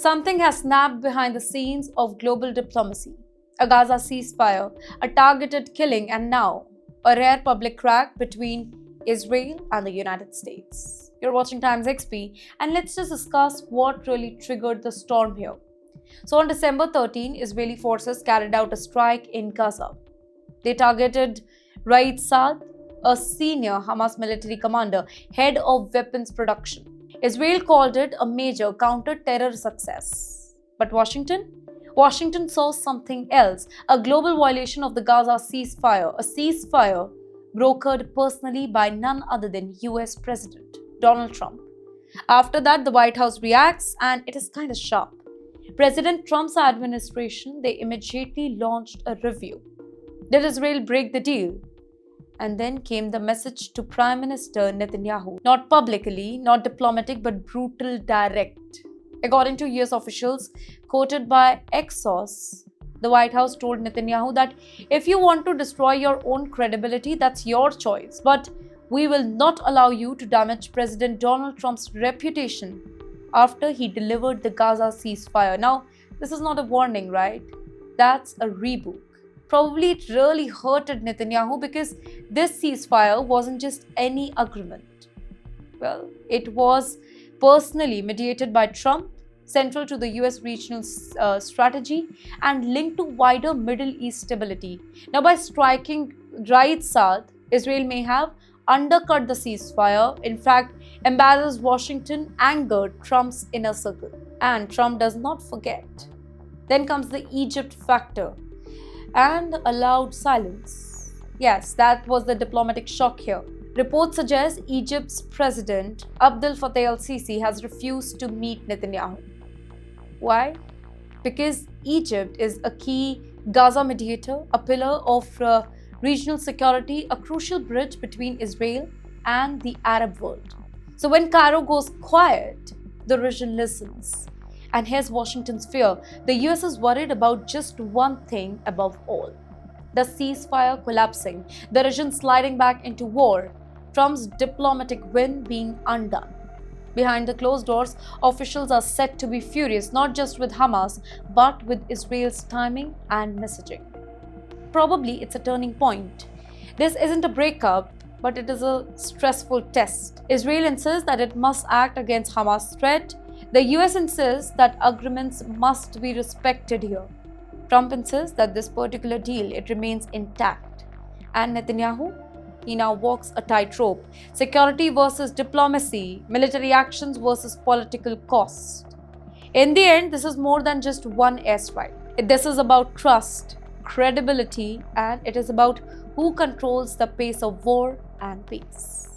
Something has snapped behind the scenes of global diplomacy. A Gaza ceasefire, a targeted killing, and now a rare public crack between Israel and the United States. You're watching Times XP, and let's just discuss what really triggered the storm here. So, on December 13, Israeli forces carried out a strike in Gaza. They targeted Raid Saad, a senior Hamas military commander, head of weapons production. Israel called it a major counter-terror success. But Washington saw something else, a global violation of the Gaza ceasefire, a ceasefire brokered personally by none other than US President Donald Trump. After that, the White House reacts, and it is kind of sharp. President Trump's administration, they immediately launched a review. Did Israel break the deal? And then came the message to Prime Minister Netanyahu. Not publicly, not diplomatic, but brutal, direct. According to US officials, quoted by Exos, the White House told Netanyahu that if you want to destroy your own credibility, that's your choice. But we will not allow you to damage President Donald Trump's reputation after he delivered the Gaza ceasefire. Now, this is not a warning, right? That's a reboot. Probably it really hurted Netanyahu because this ceasefire wasn't just any agreement. Well, it was personally mediated by Trump, central to the US regional strategy, and linked to wider Middle East stability. Now, by striking Raid Saad, Israel may have undercut the ceasefire. In fact, embarrassed Washington, angered Trump's inner circle. And Trump does not forget. Then comes the Egypt factor and a loud silence. Yes, that was the diplomatic shock here. Reports suggest Egypt's president, Abdel Fattah el-Sisi, has refused to meet Netanyahu. Why? Because Egypt is a key Gaza mediator, a pillar of regional security, a crucial bridge between Israel and the Arab world. So when Cairo goes quiet, the region listens. And here's Washington's fear. The US is worried about just one thing above all: the ceasefire collapsing, the region sliding back into war, Trump's diplomatic win being undone. Behind the closed doors, officials are said to be furious not just with Hamas, but with Israel's timing and messaging. Probably it's a turning point. This isn't a breakup, but it is a stressful test. Israel insists that it must act against Hamas' threat. The US insists that agreements must be respected here. Trump insists that this particular deal, it remains intact. And Netanyahu, he now walks a tightrope. Security versus diplomacy, military actions versus political cost. In the end, this is more than just one airstrike. This is about trust, credibility, and it is about who controls the pace of war and peace.